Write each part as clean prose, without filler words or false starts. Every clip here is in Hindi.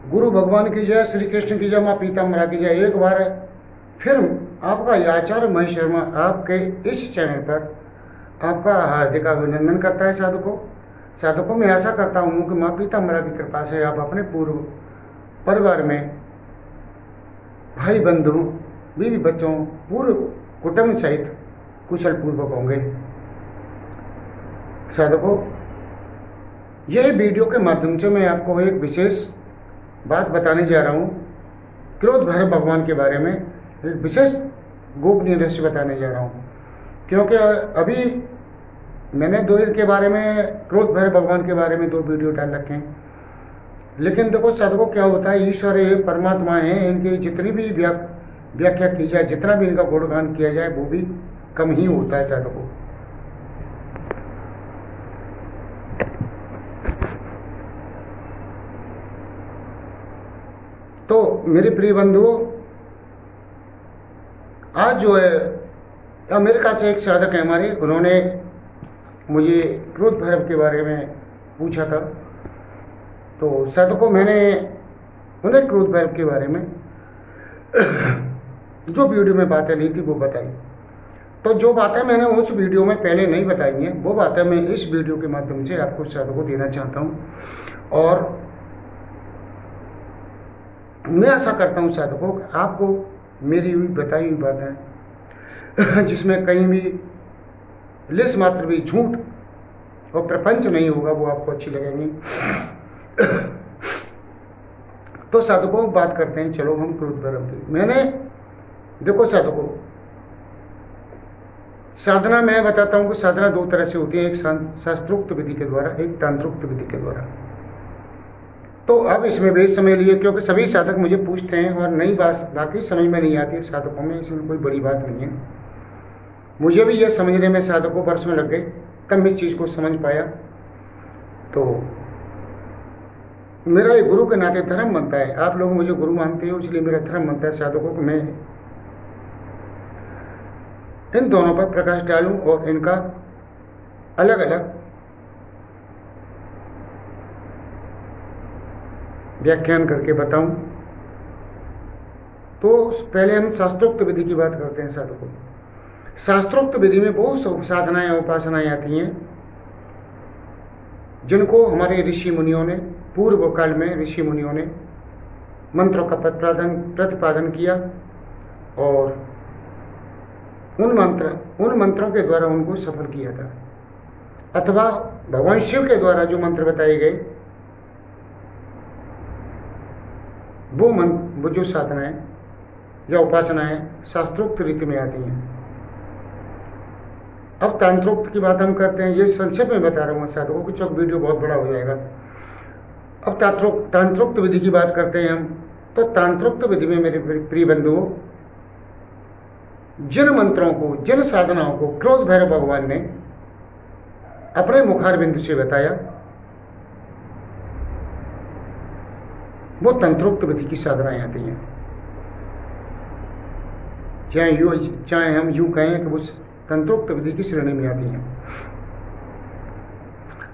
गुरु भगवान की जय, श्री कृष्ण की जय, माँ पीताम्बरा की जय। एक बार फिर आपका आचार्य महेश शर्मा आपके इस चैनल पर आपका हार्दिक अभिनंदन करता है। साधकों मैं आशा करता हूँ कि माँ पीताम्बरा की कृपा से आप अपने पूर्व परिवार में भाई बंधु, बीवी बच्चों, पूर्व कुटुंब सहित कुशल पूर्वक होंगे। साधकों, यह वीडियो के माध्यम से मैं आपको एक विशेष बात बताने जा रहा हूँ। क्रोध भैरव भगवान के बारे में एक विशेष गोपनीय रहस्य बताने जा रहा हूँ, क्योंकि अभी मैंने दो के बारे में, क्रोध भैरव भगवान के बारे में 2 वीडियो डाल रखे हैं। लेकिन देखो साधकों, क्या होता है, ईश्वर ये परमात्मा है, इनकी जितनी भी व्याख्या की जाए, जितना भी इनका गुणगान किया जाए, वो भी कम ही होता है साधकों। तो मेरे प्रिय बंधुओं, आज जो है अमेरिका से एक साधक है हमारे, उन्होंने मुझे क्रोध भैरव के बारे में पूछा था। तो साधकों, मैंने उन्हें क्रोध भैरव के बारे में जो वीडियो में बातें ली थी वो बताई। तो जो बातें मैंने उस वीडियो में पहले नहीं बताई हैं, वो बातें मैं इस वीडियो के माध्यम से आपको साधकों देना चाहता हूँ। और मैं आशा करता हूँ साधकों आपको मेरी हुई बताई हुई बातें जिसमें कहीं भी लेस मात्र भी झूठ और प्रपंच नहीं होगा, वो आपको अच्छी लगेंगी। तो साधकों बात करते हैं, चलो हम क्रोध भैरव की। मैंने देखो साधकों, साधना मैं बताता हूँ कि साधना 2 तरह से होती है, एक शास्त्रोक्त विधि के द्वारा, एक तंत्रोक्त विधि के द्वारा। तो अब इसमें बेश समय लिए, क्योंकि सभी साधक मुझे पूछते हैं और नई बात बाकी समझ में नहीं आती है साधकों में, इसमें कोई बड़ी बात नहीं है। मुझे भी यह समझने में साधकों वर्षों लग गए, तब मैं इस चीज़ को समझ पाया। तो मेरा एक गुरु के नाते धर्म बनता है, आप लोग मुझे गुरु मानते हो, इसलिए मेरा धर्म बनता है साधकों को मैं इन दोनों पर प्रकाश डालूं और इनका अलग अलग व्याख्यान करके बताऊं। तो पहले हम शास्त्रोक्त विधि की बात करते हैं साधकों। शास्त्रोक्त विधि में बहुत साधनाएं उपासनाएं आती हैं, जिनको हमारे ऋषि मुनियों ने, पूर्व काल में ऋषि मुनियों ने मंत्रों का प्रतिपादन किया और उन मंत्रों के द्वारा उनको सफल किया था, अथवा भगवान शिव के द्वारा जो मंत्र बताए गए वो जो साधनाएं या उपासनाएं शास्त्रोक्त रीति में आती हैं। अब तंत्रोक्त की बात हम करते हैं, ये संक्षेप में बता रहा हूँ साधकों की, चौक वीडियो बहुत बड़ा हो जाएगा। अब तंत्रोक्त विधि की बात करते हैं हम। तो तंत्रोक्त विधि में मेरे प्रिय बंधुओं, जिन मंत्रों को, जिन साधनाओं को क्रोध भैरव भगवान ने अपने मुखारबिंद से बताया, वो तंत्रोक्त विधि की साधनाएं आती हैं। चाहे हम यूं कहें कि वो तंत्रोक्त विधि की श्रेणी में आती हैं।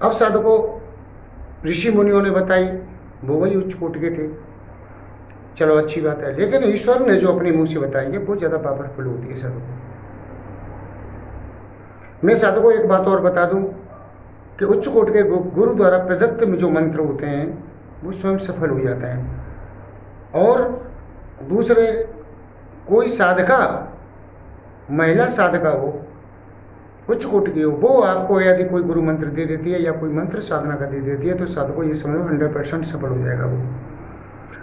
अब साधकों, ऋषि मुनियों ने बताई, वो वही उच्च कोटि के थे, चलो अच्छी बात है। लेकिन ईश्वर ने जो अपने मुंह से बताएंगे वो ज्यादा पावरफुल होती है साधकों। मैं साधकों एक बात और बता दूं कि उच्च कोटि के गुरु द्वारा प्रदत्त में जो मंत्र होते हैं वो स्वयं सफल हो जाते हैं। और दूसरे, कोई साधका, महिला साधका हो, उच्च कोटि की हो, वो आपको यदि कोई गुरु मंत्र दे देती है या कोई मंत्र साधना का दे देती है, तो साधकों ये समझो 100% सफल हो जाएगा वो।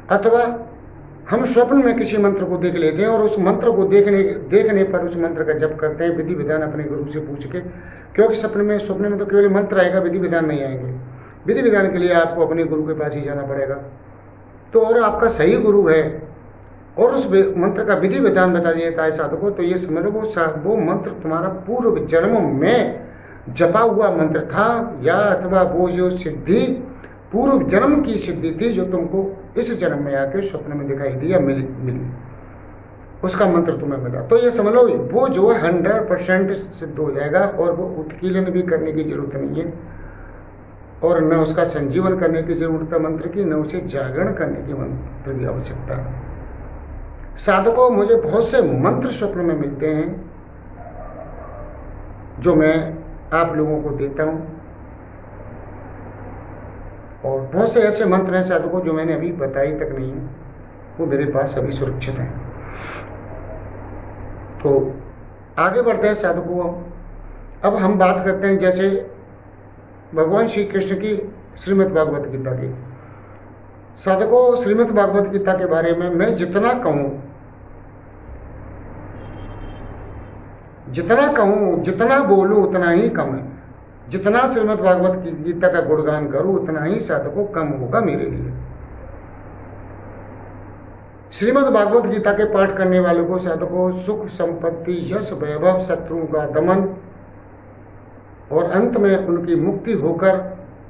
अथवा हम स्वप्न में किसी मंत्र को देख लेते हैं और उस मंत्र को देखने पर उस मंत्र का जप करते हैं, विधि विधान अपने गुरु से पूछ के, क्योंकि स्वप्न में तो केवल मंत्र आएगा, विधि विधान नहीं आएंगे। विधि विधान के लिए आपको अपने गुरु के पास ही जाना पड़ेगा। तो और आपका सही गुरु है और उस मंत्र का विधि विधान बता देता है साधकों, तो ये समझ लो वो मंत्र तुम्हारा पूर्व जन्म में जपा हुआ मंत्र था, या अथवा वो जो सिद्धि पूर्व जन्म की सिद्धि थी जो तुमको इस जन्म में आके स्वप्न में दिखाई दी या मिली, उसका मंत्र तुम्हें मिला। तो ये समझ लो वो जो है 100% सिद्ध हो जाएगा और वो उत्कीलन भी करने की जरूरत नहीं है। और न उसका संजीवन करने की जरूरत है मंत्र की, न उसे जागरण करने की मंत्र की आवश्यकता है। साधकों, मुझे बहुत से मंत्र स्वप्न में मिलते हैं जो मैं आप लोगों को देता हूं, और बहुत से ऐसे मंत्र हैं साधकों जो मैंने अभी बताई तक नहीं है, वो मेरे पास अभी सुरक्षित हैं। तो आगे बढ़ते हैं साधकों। अब हम बात करते हैं जैसे भगवान श्री कृष्ण की श्रीमद् भागवत गीता की। साधकों, श्रीमद् भागवत गीता के बारे में मैं जितना कहूं, जितना बोलूं उतना ही कम है। जितना श्रीमद् भागवत गीता का गुणगान करूं उतना ही साधकों कम होगा मेरे लिए। श्रीमद् भागवत गीता के पाठ करने वालों को साधकों सुख, संपत्ति, यश, वैभव, शत्रुओं का दमन और अंत में उनकी मुक्ति होकर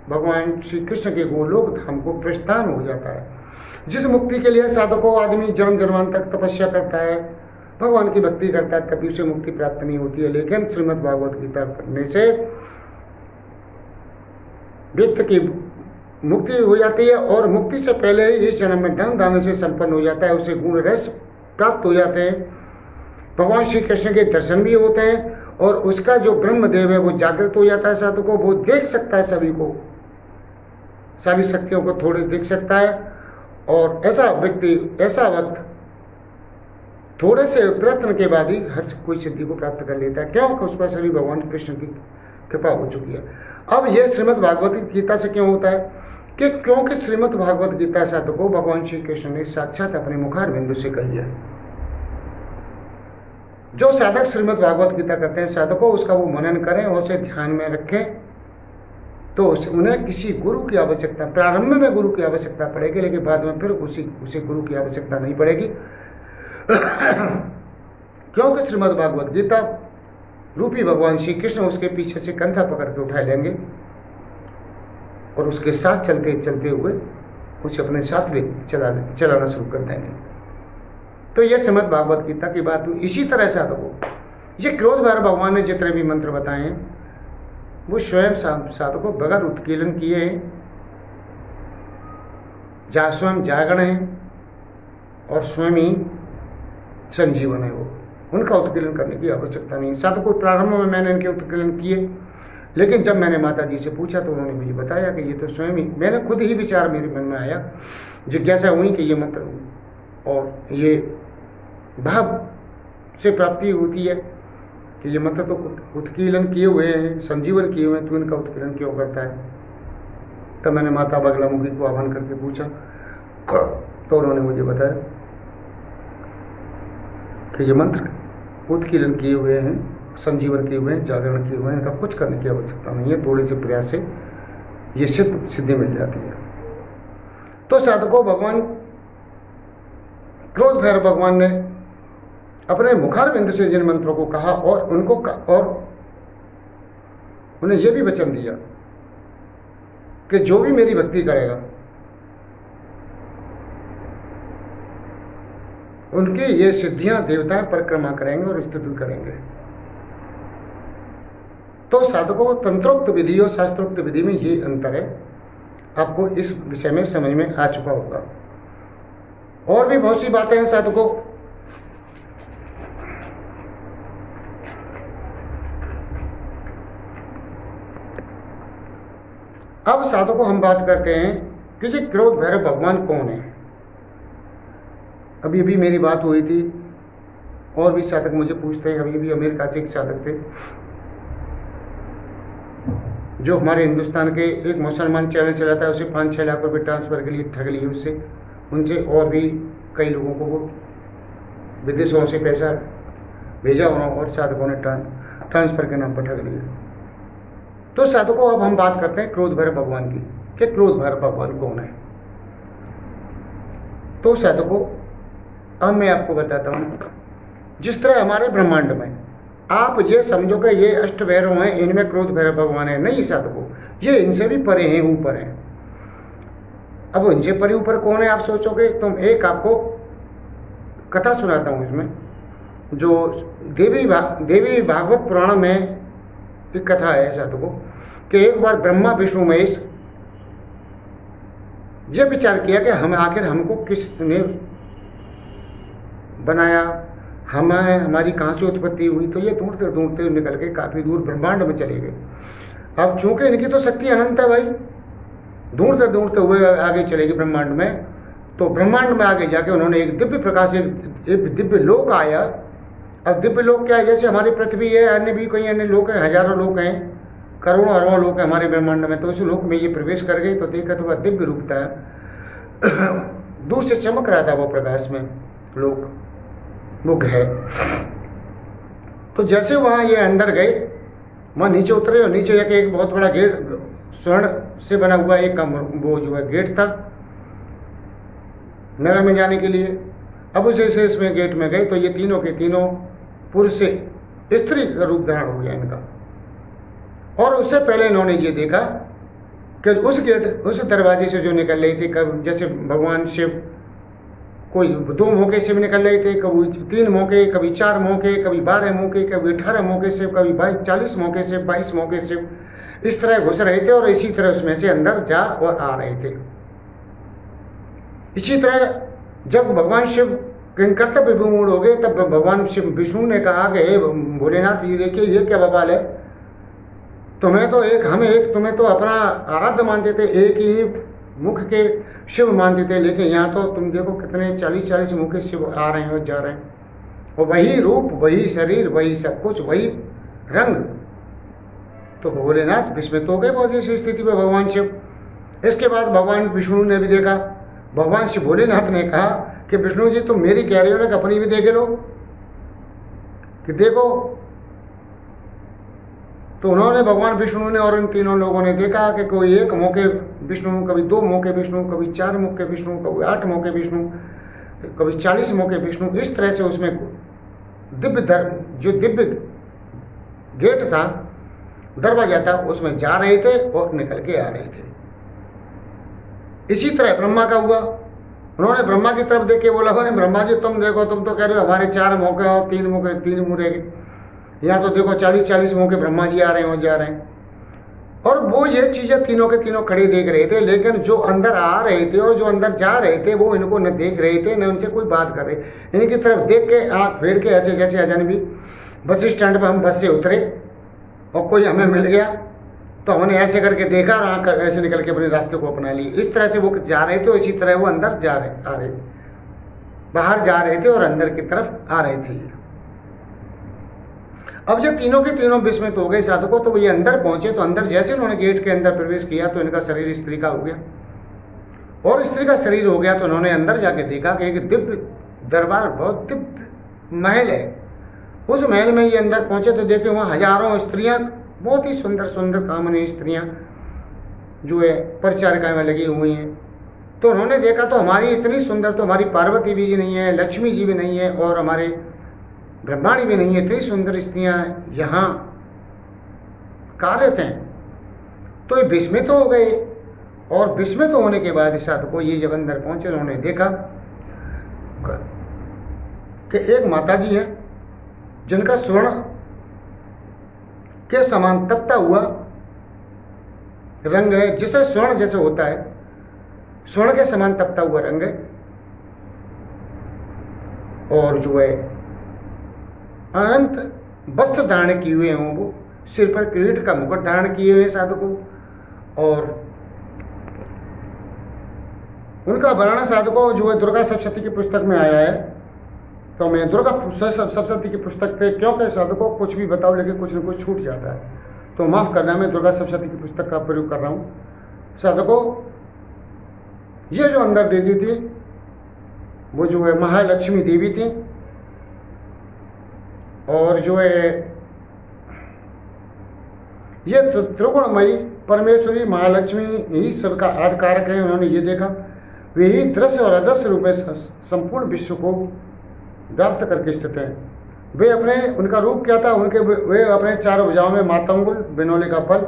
भगवान श्री कृष्ण के गोलोक धाम को प्रस्थान हो जाता है। जिस मुक्ति के लिए साधकों आदमी जन्म जन्मांतर तपस्या करता है, भगवान की भक्ति करता है, कभी उसे मुक्ति प्राप्त नहीं होती है। लेकिन श्रीमद् भागवत गीता पढ़ने से व्यक्ति की मुक्ति हो जाती है, और मुक्ति से पहले ही इस जन्म में धन दान से संपन्न हो जाता है, उसे गुण रस प्राप्त हो जाते हैं, भगवान श्री कृष्ण के दर्शन भी होते हैं, और उसका जो ब्रह्मदेव है वो जागृत हो जाता है साधकों। वो देख सकता है सभी को, सारी शक्तियों को थोड़े देख सकता है, और ऐसा व्यक्ति, ऐसा वक्त थोड़े से प्रयत्न के बाद ही हर कोई सिद्धि को प्राप्त कर लेता है, क्योंकि उस पर श्री भगवान कृष्ण की कृपा हो चुकी है। अब यह श्रीमद् भागवत गीता से क्यों होता है कि क्योंकि श्रीमद् भागवत गीता साधकों भगवान श्री कृष्ण ने साक्षात अपने मुखार बिंदु से कही है। जो साधक श्रीमद् भागवत गीता करते हैं साधकों, उसका वो मनन करें और उसे ध्यान में रखें, तो उन्हें किसी गुरु की आवश्यकता, प्रारंभ में गुरु की आवश्यकता पड़ेगी, लेकिन बाद में फिर उसे गुरु की आवश्यकता नहीं पड़ेगी। क्योंकि श्रीमद् भागवत गीता रूपी भगवान श्री कृष्ण उसके पीछे से कंधा पकड़ के उठा लेंगे और उसके साथ चलते चलते हुए उसे अपने साथ ले चलाना शुरू कर देंगे। तो यह श्रीमद् भागवत गीता की बात हुई। इसी तरह साधकों, ये क्रोध भैरव भगवान ने जितने भी मंत्र बताए हैं वो स्वयं साधकों बगैर उत्कीलन किए हैं, जहाँ स्वयं जागरण है और स्वयं ही संजीवन है, वो उनका उत्कीलन करने की आवश्यकता नहीं। साधकों, प्रारंभ में मैंने इनके उत्कीलन किए, लेकिन जब मैंने माता जी से पूछा तो उन्होंने मुझे बताया कि ये तो स्वयं ही, मैंने खुद ही विचार मेरे मन में आया, जिज्ञासा हुई कि ये मंत्र और ये भाव से प्राप्ति होती है कि ये मंत्र तो उत्कीलन किए हुए हैं, संजीवन किए हुए हैं, तो इनका उत्कीलन क्यों करता है। तब मैंने माता बगलामुखी को आह्वान करके पूछा तो उन्होंने मुझे बताया कि ये मंत्र उत्कीलन किए हुए हैं, संजीवन किए हुए हैं, जागरण किए हुए हैं, इनका कुछ करने की आवश्यकता नहीं है, थोड़े से प्रयास से ये सिद्धि मिल जाती है। तो साधकों, भगवान क्रोध भैरव भगवान ने अपने मुखार बिंदु से जिन मंत्रों को कहा और उन्हें यह भी वचन दिया कि जो भी मेरी भक्ति करेगा उनकी ये सिद्धियां देवता परिक्रमा करेंगे और स्तुति करेंगे। तो साधकों, तंत्रोक्त विधि और शास्त्रोक्त विधि में ये अंतर है, आपको इस विषय में समझ में आ चुका होगा। और भी बहुत सी बातें हैं साधकों। अब साधकों हम बात करते हैं कि ये क्रोध भैरव भगवान कौन है। अभी मेरी बात हुई थी, और भी साधक मुझे पूछते हैं, अभी भी अमेरिका से एक साधक थे जो हमारे हिंदुस्तान के एक मुसलमान चैनल चलाता है, उसे 5-6 लाख रुपए ट्रांसफर के लिए ठग लिए उससे, उनसे और भी कई लोगों को वो विदेशों से पैसा भेजा और साधकों ने ट्रांसफर के नाम पर ठग लिए। तो साधकों, अब हम बात करते हैं क्रोध भैरव भगवान की कि क्रोध भैरव भगवान कौन है। तो साधकों, अब मैं आपको बताता हूं, जिस तरह हमारे ब्रह्मांड में आप ये समझो कि ये अष्ट भैरव हैं, इनमें क्रोध भैरव भगवान है, नहीं साधकों, ये इनसे भी परे हैं, ऊपर हैं। अब इनसे परे ऊपर कौन है आप सोचोगे, तो एक आपको कथा सुनाता हूं इसमें, जो देवी भागवत पुराण में एक कथा है साधकों कि एक बार ब्रह्मा विष्णु महेश ये विचार किया कि हम आखिर हमको किसने बनाया, हमें हमारी कहाँ से उत्पत्ति हुई। तो ये ढूंढते ढूंढते निकल के काफी दूर ब्रह्मांड में चले गए। अब चूंकि इनकी तो शक्ति अनंत है भाई, ढूंढते ढूंढते हुए आगे चले गए ब्रह्मांड में। तो ब्रह्मांड में आगे जाके उन्होंने एक दिव्य प्रकाश, एक दिव्य लोक आया। अब दिव्य लोक क्या है, जैसे हमारी पृथ्वी है, अन्य भी कई अन्य लोक हैं, हजारों लोक हैं, करोड़ों अरबों लोक हैं हमारे ब्रह्मांड में। तो उस लोक में ये प्रवेश कर गए तो देखा तो वह दिव्य रूप था। दूर से चमक रहा था वो प्रकाश में लोक, वो ग्रह। तो जैसे वहां ये अंदर गए, वहां नीचे उतरे और नीचे जाके एक बहुत बड़ा गेट, स्वर्ण से बना हुआ एक वो जो है गेट था नगर में जाने के लिए। अब उसे से इसमें गेट में गए तो ये तीनों के तीनों पुरुष से स्त्री का रूप धारण हो गया इनका। और उससे पहले इन्होंने ये देखा कि उस गेट, उस दरवाजे से जो निकल रही थी, कब जैसे भगवान शिव कोई 2 मौके शिव निकल रहे थे, कभी 3 मौके, कभी 4 मौके, कभी 12 मौके, कभी 18 मौके शिव, कभी 40 मौके शिव, 22 मौके शिव, इस तरह घुस रहे थे और इसी तरह उसमें से अंदर जा और आ रहे थे। इसी तरह जब भगवान शिव कर्तव्य विमूढ़ हो गए तब भगवान शिव विष्णु ने कहा कि हे भोलेनाथ, ये देखिए ये क्या बवाल है, तुम्हें तो एक, हमें एक, तुम्हें तो अपना आराध्य मानते थे, एक ही मुख के शिव मानते थे, लेकिन यहाँ तो तुम देखो कितने 40-40 मुख के शिव आ रहे हैं और जा रहे हैं, और वही रूप, वही शरीर, वही सब कुछ, वही रंग। तो भोलेनाथ विस्मित हो गए बहुत इस स्थिति में भगवान शिव। इसके बाद भगवान विष्णु ने भी देखा। भगवान शिव भोलेनाथ ने कहा कि विष्णु जी तुम मेरी कह रहे हो ना, कि अपनी भी देख लो कि देखो। तो उन्होंने, भगवान विष्णु ने और इन तीनों लोगों ने देखा कि कोई 1 मौके विष्णु, कभी 2 मौके विष्णु, कभी 4 मौके विष्णु, कभी 8 मौके विष्णु, कभी 40 मौके विष्णु। इस तरह से उसमें दिव्य जो दिव्य गेट था, दरवाजा था, उसमें जा रहे थे और निकल के आ रहे थे। इसी तरह ब्रह्मा का हुआ। उन्होंने ब्रह्मा की तरफ देख के बोला, ब्रह्मा जी तुम देखो, तुम तो कह रहे हो हमारे 4 मौके और 3 मौके, 3 मुरे, यहाँ तो देखो 40-40 मौके ब्रह्मा जी आ रहे हैं और जा रहे हैं। और वो ये चीजें तीनों के तीनों खड़े देख रहे थे, लेकिन जो अंदर आ रहे थे और जो अंदर जा रहे थे वो इनको न देख रहे थे, न उनसे कोई बात कर रहे। इनकी तरफ देख के आंख फेर के ऐसे जैसे अजनबी। बस स्टैंड पर हम बस से उतरे और कोई हमें मिल गया तो हमने ऐसे करके देखा और आंख ऐसे निकल के अपने रास्ते को अपना ली। इस तरह से वो जा रहे थे, इसी तरह वो अंदर आ रहे, बाहर जा रहे थे और अंदर की तरफ आ रहे थे। अब जब तीनों के तीनों विस्मित हो गए साधकों, तो ये अंदर पहुंचे। तो अंदर जैसे उन्होंने गेट के अंदर प्रवेश किया तो इनका शरीर स्त्री का हो गया, और स्त्री का शरीर हो गया। तो उन्होंने अंदर जाके देखा कि एक दिव्य दरबार, बहुत दिव्य महल है। उस महल में ये अंदर पहुंचे तो देखे वहां हजारों स्त्रियां, बहुत ही सुंदर सुंदर कामनी स्त्रियां जो है परिचारिकाएं में लगी हुई हैं। तो उन्होंने देखा तो हमारी इतनी सुंदर तो हमारी पार्वती भी जी नहीं है, लक्ष्मी जी भी नहीं है, और हमारे ब्रह्माणी भी नहीं है, इतनी सुंदर स्त्रियां यहाँ कार्यरत हैं। तो ये विस्मित हो गए, और विस्मित होने के बाद साधकों ये जब अंदर पहुंचे उन्होंने देखा कि एक माता जी है जिनका स्वर्ण के समान तपता हुआ रंग है, जिसे स्वर्ण जैसे होता है, स्वर्ण के समान तपता हुआ रंग है। और जो है अनंत वस्त्र धारण किए हुए हैं, वो सिर पर किरीट का मुकुट धारण किए हुए साधकों। और उनका वर्णन साधकों जो है दुर्गा सप्तशती की पुस्तक में आया है। तो मैं दुर्गा सप्तशती की पुस्तक पे क्योंकि साधकों कुछ भी बताओ लेकिन कुछ न कुछ छूट जाता है, तो माफ करना, मैं दुर्गा सप्तशती की पुस्तक का प्रयोग कर रहा हूँ। साधकों ये जो अंदर देवी थी वो जो है महालक्ष्मी देवी थी, और जो है ये त्रिगुणमयी परमेश्वरी महालक्ष्मी ही सबका आदि कारक है। उन्होंने ये देखा, वे ही दृश्य और अदृश्य रूप में संपूर्ण विश्व को व्याप्त करके स्थित हैं। वे अपने, उनका रूप क्या था, वे अपने 4 भुजाओं में मातंगुल, बिनौले का फल,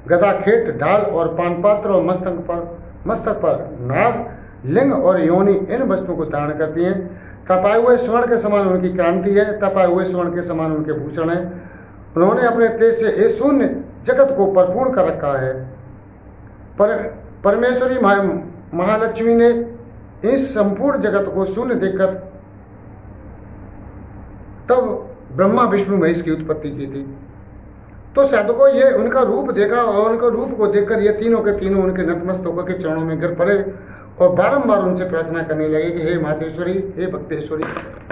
गदा, खेट, ढाल और पानपात्र, और मस्तक पर नाग, लिंग और योनि, इन वस्तुओं को धारण करती हैं। तपाए हुए स्वर्ण के समान उनकी क्रांति है, तपाए हुए स्वर्ण के समान उनके भूषण है। उन्होंने अपने तेज से ये शून्य जगत को परिपूर्ण कर रखा है। परमेश्वरी महालक्ष्मी ने इस संपूर्ण जगत को शून्य देखकर तब ब्रह्मा विष्णु महेश की उत्पत्ति की थी। तो साधकों ये उनका रूप देखा और उनके रूप को देखकर ये तीनों के तीनों उनके नतमस्तक होकर के चरणों में गिर पड़े और बारंबार उनसे प्रार्थना करने लगे कि हे मातेश्वरी, हे भक्तेश्वरी,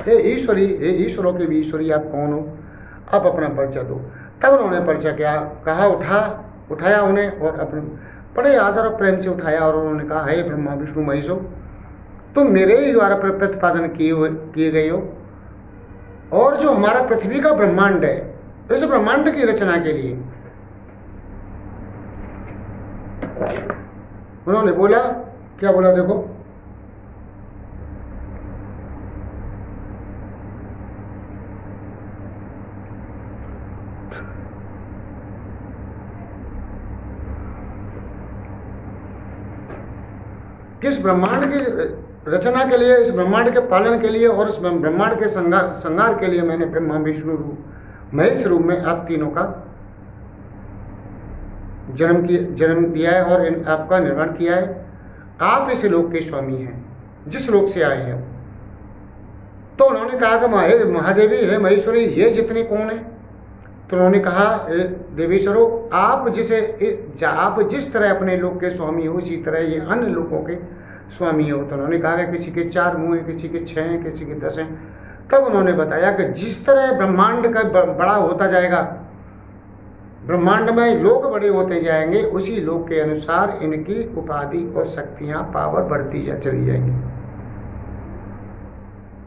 हे ईश्वरी, हे ईश्वरों की भी ईश्वरी, आप कौन हो, आप अपना परिचय दो। तब उन्होंने परिचय क्या कहा, उठाया उन्हें और अपने बड़े आदर और प्रेम से उठाया और उन्होंने कहा, हे ब्रह्मा विष्णु महेश हो, तुम मेरे ही द्वारा प्रतिपादन किए गए हो और जो हमारा पृथ्वी का ब्रह्मांड है, इस ब्रह्मांड की रचना के लिए उन्होंने बोला, क्या बोला देखो, किस ब्रह्मांड की रचना के लिए, इस ब्रह्मांड के पालन के लिए और इस ब्रह्मांड के संहार के लिए मैंने ब्रह्मा विष्णु महेश रूप में आप तीनों का जन्म दिया है और आपका निर्माण किया है। आप इस लोक के स्वामी हैं, जिस लोक से आए हैं। तो उन्होंने कहा कि महादेवी, हे महेश्वरी, ये जितनी कौन है? तो उन्होंने कहा, देवेश्वरो, आप जिस तरह अपने लोक के स्वामी हो, इसी तरह ये अन्य लोकों के स्वामी हो। तो उन्होंने कहा कि किसी के 4 मुंह हैं, किसी के 6 हैं, किसी के 10 हैं। तब उन्होंने बताया कि जिस तरह ब्रह्मांड का बड़ा होता जाएगा, ब्रह्मांड में लोक बड़े होते जाएंगे, उसी लोक के अनुसार इनकी उपाधि और शक्तियां, पावर बढ़ती चली जाएंगी।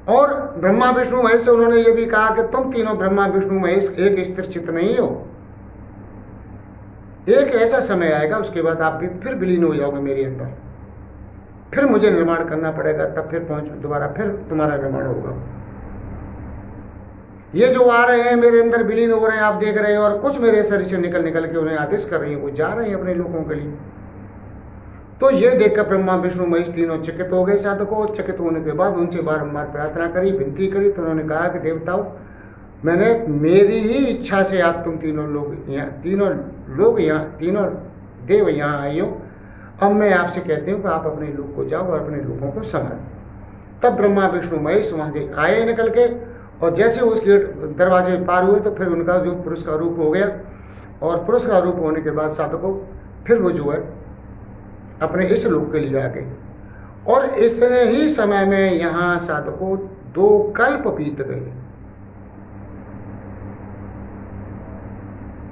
और ब्रह्मा विष्णु महेश से उन्होंने ये भी कहा कि तुम तीनों ब्रह्मा विष्णु महेश एक स्थिर चित्त नहीं हो। एक ऐसा समय आएगा, उसके बाद आप भी फिर विलीन हो जाओगे मेरे अंदर, फिर मुझे निर्माण करना पड़ेगा, तब फिर दोबारा फिर तुम्हारा निर्माण होगा। ये जो आ रहे हैं मेरे अंदर विलीन हो रहे हैं, आप देख रहे हैं, और कुछ मेरे शरीर से निकल के उन्हें आदेश कर रही हैं, वो जा रहे हैं अपने लोगों के लिए। तो ये देखकर ब्रह्मा विष्णु महेश तीनों चकित हो गए। साधकों, चकित होने के बाद उनसे बारंबार प्रार्थना करी, विनती करी। तो उन्होंने कहा कि देवताओं, मैंने मेरी ही इच्छा से आप तुम तीनों देव यहाँ आए हो। अब मैं आपसे कहती हूँ कि आप अपने लोग को जाओ और अपने लोगों को संभालो। तब ब्रह्मा विष्णु महेश वहां से आए निकल के, और जैसे उस गेट दरवाजे पार हुए तो फिर उनका जो पुरुष का रूप हो गया। और पुरुष का रूप होने के बाद साधकों, फिर वो जो है अपने इस लोक के लिए आ गए। और इतने ही समय में यहाँ साधकों 2 कल्प बीत गए।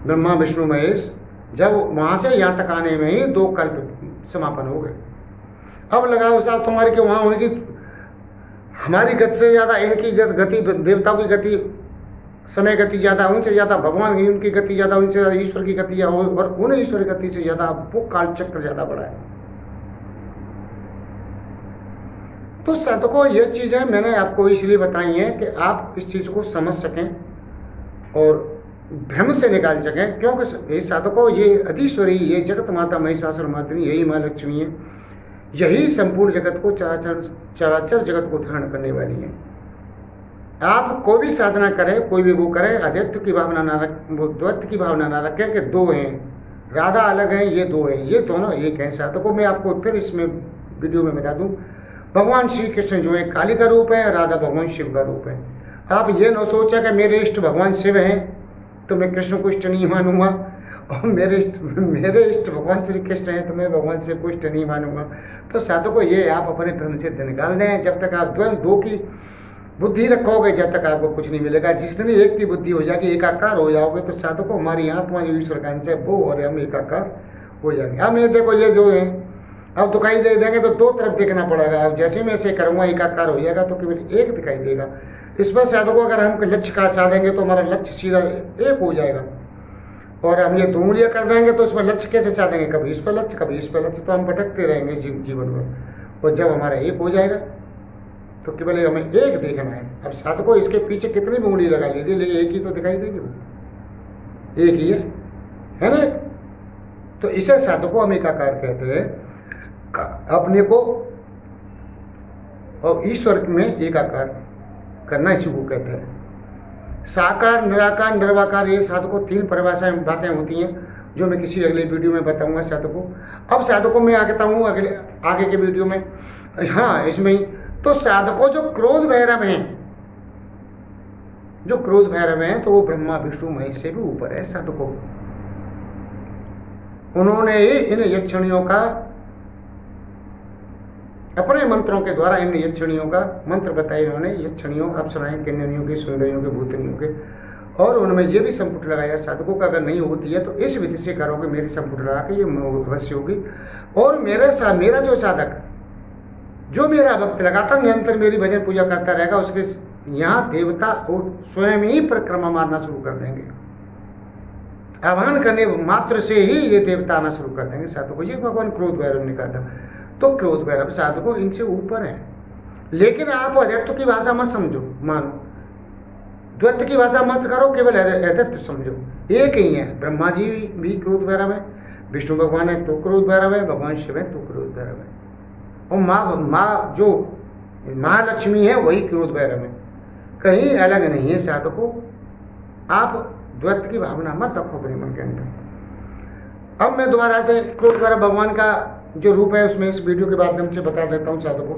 ब्रह्मा विष्णु महेश जब वहां से यहाँ तक आने में ही 2 कल्प समापन हो गए। अब लगाओ साहब तुम्हारे के वहां उनकी, हमारी गति से ज्यादा इनकी गति, देवताओं की गति, समय गति ज्यादा, उनसे ज्यादा भगवान की उनकी गति ज्यादा, उनसे ज्यादा ईश्वर की गति, और उन्हें ईश्वर गति से ज्यादा वो काल चक्र ज्यादा बड़ा है। तो साधकों, ये चीजें मैंने आपको इसलिए बताई हैं कि आप इस चीज को समझ सकें और भ्रम से निकाल सकें। क्योंकि साधकों, ये अधीश्वरी, ये जगत माता महिषासुर मर्दिनी, यही माँ लक्ष्मी है। यही संपूर्ण जगत को, चराचर जगत को धारण करने वाली है। आप कोई भी साधना करें, कोई भी वो करे, अद्वैत की भावना ना रखें, द्वैत की भावना ना रखें कि 2 हैं, राधा अलग हैं, ये 2 हैं, ये दोनों एक हैं। साधकों, मैं आपको फिर इसमें वीडियो में बता दूं, भगवान श्री कृष्ण जो है काली का रूप है, राधा भगवान शिव का रूप है। आप ये न सोचा कि मेरे इष्ट भगवान शिव हैं तो मैं कृष्ण को इष्ट नहीं मानूंगा, और मेरे इष्ट भगवान श्री कृष्ण हैं तो मैं भगवान शिव को इष्ट नहीं मानूंगा। तो साधकों, ये आप अपने भ्रम से निकाल दें। जब तक आप द्वंद्व 2 की बुद्धि रखोगे, जब तक आपको कुछ नहीं मिलेगा। जिस दिन एक की बुद्धि हो जाएगी, एकाकार हो जाओगे, तो साधकों, हमारी आत्मा जो ईश्वर का अंश है वो और हम एकाकार हो जाएंगे। अब ये देखो, ये जो है अब दिखाई दे देंगे तो 2 तरफ देखना पड़ेगा। अब जैसे मैं ऐसे करूंगा एकाकार हो जाएगा तो केवल एक दिखाई देगा। इसमें साधकों, अगर हम लक्ष्य का साधेंगे तो हमारा लक्ष्य सीधा एक हो जाएगा। और हम ये 2 उंगलियां कर देंगे तो उसमें लक्ष्य कैसे साधेंगे, कभी इस पर लक्ष्य, कभी इस पर लक्ष्य, तो हम भटकते रहेंगे जीवन में। और जब हमारा एक हो जाएगा तो केवल हमें एक देखना है। अब साधकों, इसके पीछे कितनी भी उंगली लगा लीजिए, लेकिन एक ही तो दिखाई देगी, वो एक ही है ना। तो इसे साधकों हम एकाकार कहते हैं, अपने को और ईश्वर में एकाकार करना, इसी को कहते हैं। साकार, निराकार, निर्वाकार, ये साधकों 3 परिभाषाएं बातें होती हैं। जो मैं किसी अगले वीडियो में बताऊंगा साधकों। अब साधकों में आता हूँ आगे के वीडियो में, हाँ इसमें ही। तो साधकों जो क्रोध भैरव हैं, जो क्रोध भैरव हैं, तो वो ब्रह्मा विष्णु महेश से भी ऊपर है साधकों। उन्होंने ही इन यक्षिणियों का अपने मंत्रों के द्वारा, इन यक्षिणियों का मंत्र बताए इन्होंने, यक्षिणियों, अप्सराएं, किन्नरियों के, सुंदरियों के, भूतनियों के, और उनमें ये भी संपुट लगाया साधकों का। अगर नहीं होती है तो इस विधि से करोगे, मेरी संपुट लगा के ये अवश्य होगी। और मेरा जो साधक, जो मेरा भक्त लगातार निरंतर मेरी भजन पूजा करता रहेगा, उसके यहाँ देवता और स्वयं ही परिक्रमा मारना शुरू कर देंगे। आह्वान करने मात्र से ही ये देवता आना शुरू कर देंगे साधकों। ये भगवान क्रोध भैरव ने कहा था। तो क्रोध भैरव साधकों इनसे ऊपर है। लेकिन आप अद्वैत की भाषा मत समझो, मानो द्वैत की भाषा मत करो, केवल अद्वैत समझो। एक ही है, ब्रह्मा जी भी क्रोध भैरव है, विष्णु भगवान है तो क्रोध भैरव है, भगवान शिव है तो क्रोध भैरव है, और माँ जो महालक्ष्मी है वही क्रोध भैरव है, कहीं अलग नहीं है साधकों। आप द्वैत की भावना मत रखो अपने मन के अंदर। अब मैं दोबारा से क्रोध भैरव भगवान का जो रूप है उसमें इस वीडियो के माध्यम से बता देता हूँ साधकों।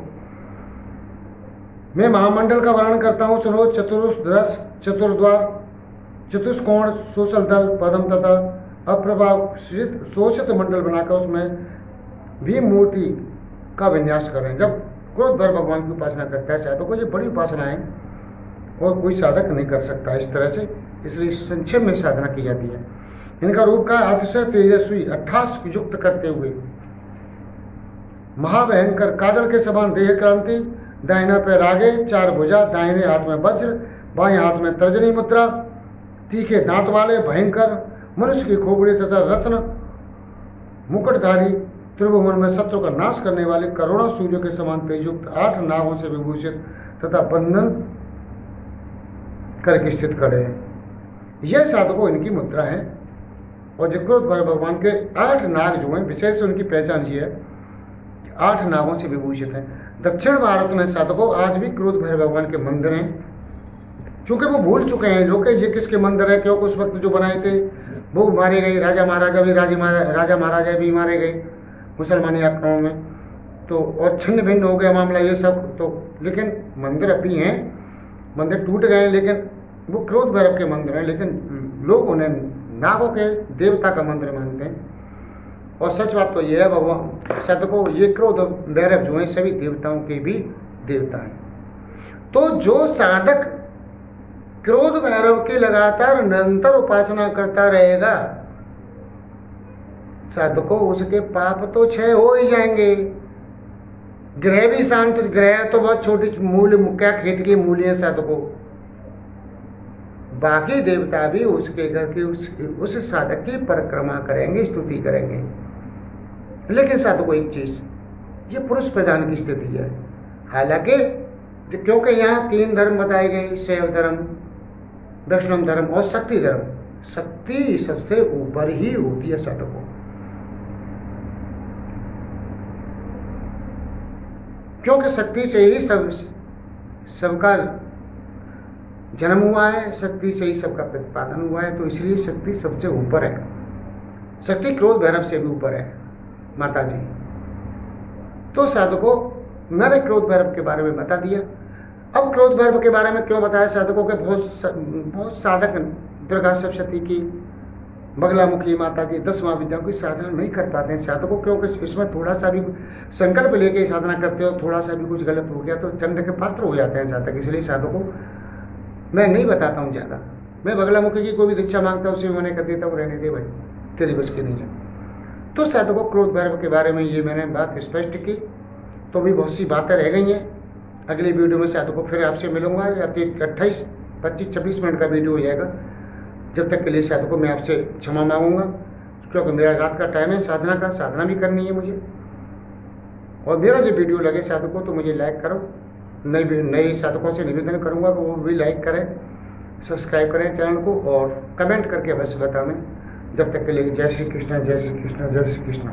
मैं महामंडल का वर्णन करता हूँ। सुनो, चतुर्दश, चतुर्द्वार, चतुष्कोण, सोशल दल, पद्म तथा अप्रभाषित शोषित मंडल बनाकर उसमें भी मूर्ति का विन्यास करें। जब क्रोध भैरव भगवान की उपासना करता है साधकों, ये बड़ी उपासना है और कोई साधक नहीं कर सकता इस तरह से, इसलिए संक्षेप में साधना की जाती है। इनका रूप का अतिशय तेजस्वी, 28 युक्त करते हुए महाभयंकर, काजल के समान देह क्रांति, दाहिना पैर आगे, 4 भुजा, दाहिने हाथ में वज्र, बाएं हाथ में तर्जनी मुद्रा, तीखे दांत वाले, भयंकर, मनुष्य की खोपड़ी तथा रत्न मुकुटधारी, त्रिभुवन में शत्रु का नाश करने वाले, करोड़ों सूर्यों के समान तेजयुक्त, 8 नागों से विभूषित तथा बंधन करके स्थित खड़े हैं। यह साधकों इनकी मुद्रा है। और जो क्रोध भैरव भगवान के 8 नाग जो हैं, विशेष उनकी पहचान ये है, 8 नागों से विभूषित हैं। दक्षिण भारत में साधकों आज भी क्रोध भैरव भगवान के मंदिर हैं। चूंकि वो भूल चुके हैं लोग ये किसके मंदिर है, क्योंकि उस वक्त जो बनाए थे वो मारे गए, राजा महाराजा भी मारे गए मुसलमानी आक्रमण में, तो और छिन्न भिन्न हो गया मामला ये सब। तो लेकिन मंदिर अभी हैं, मंदिर टूट गए, लेकिन वो क्रोध भैरव के मंदिर हैं, लेकिन लोग उन्हें नागों के देवता का मंदिर मानते हैं। और सच बात तो यह है भगवान साधकों, ये क्रोध भैरव जो हैं सभी देवताओं के भी देवता हैं। तो जो साधक क्रोध भैरव की लगातार निरंतर उपासना करता रहेगा साधकों, उसके पाप तो क्षय हो ही जाएंगे। ग्रह भी शांत, ग्रह तो बहुत छोटी मूल, क्या खेत की मूल्य है साधकों, बाकी देवता भी उसके घर की उस साधक की परिक्रमा करेंगे, स्तुति करेंगे। लेकिन साधकों एक चीज, ये पुरुष प्रधान की स्थिति है। हालांकि क्योंकि यहाँ 3 धर्म बताए गए, शैव धर्म, वैष्णव धर्म और शक्ति धर्म। शक्ति सबसे ऊपर ही होती है साधकों, क्योंकि शक्ति से ही सबका जन्म हुआ है, शक्ति से ही सबका प्रतिपादन हुआ है। तो इसलिए शक्ति सबसे ऊपर है। शक्ति क्रोध भैरव से भी ऊपर है माता जी। तो साधकों मैंने क्रोध भैरव के बारे में बता दिया। अब क्रोध भैरव के बारे में क्यों बताया साधकों के, बहुत साधक दुर्गा सप्तशती की, बगलामुखी माता की, 10 महाविद्याओं की साधना नहीं कर पाते हैं साधकों, क्योंकि इसमें थोड़ा सा भी संकल्प लेके साधना करते हो, थोड़ा सा भी कुछ गलत हो गया तो दंड के पात्र हो जाते हैं साधक। इसलिए साधकों मैं नहीं बताता हूँ ज़्यादा। मैं बगलामुखी की कोई भी दीक्षा मांगता हूँ उसे मैंने कर देता हूँ, रहने दे भाई, तेरी बस की नहीं है। तो साधकों क्रोध भैरव के बारे में ये मैंने बात स्पष्ट की। तो भी बहुत सी बातें रह गई हैं। अगली वीडियो में साधकों फिर आपसे मिलूंगा, या 28, 25, 26 मिनट का वीडियो हो जाएगा। जब तक के लिए साधकों मैं आपसे क्षमा मांगूंगा, क्योंकि मेरा रात का टाइम है साधना का, साधना भी करनी है मुझे। और मेरा जो वीडियो लगे साधकों तो मुझे लाइक करो। नए साधकों से निवेदन करूंगा कि वो भी लाइक करें, सब्सक्राइब करें चैनल को, और कमेंट करके अवश्य बताएं। जब तक के लिए जय श्री कृष्ण, जय श्री कृष्ण, जय श्री कृष्ण।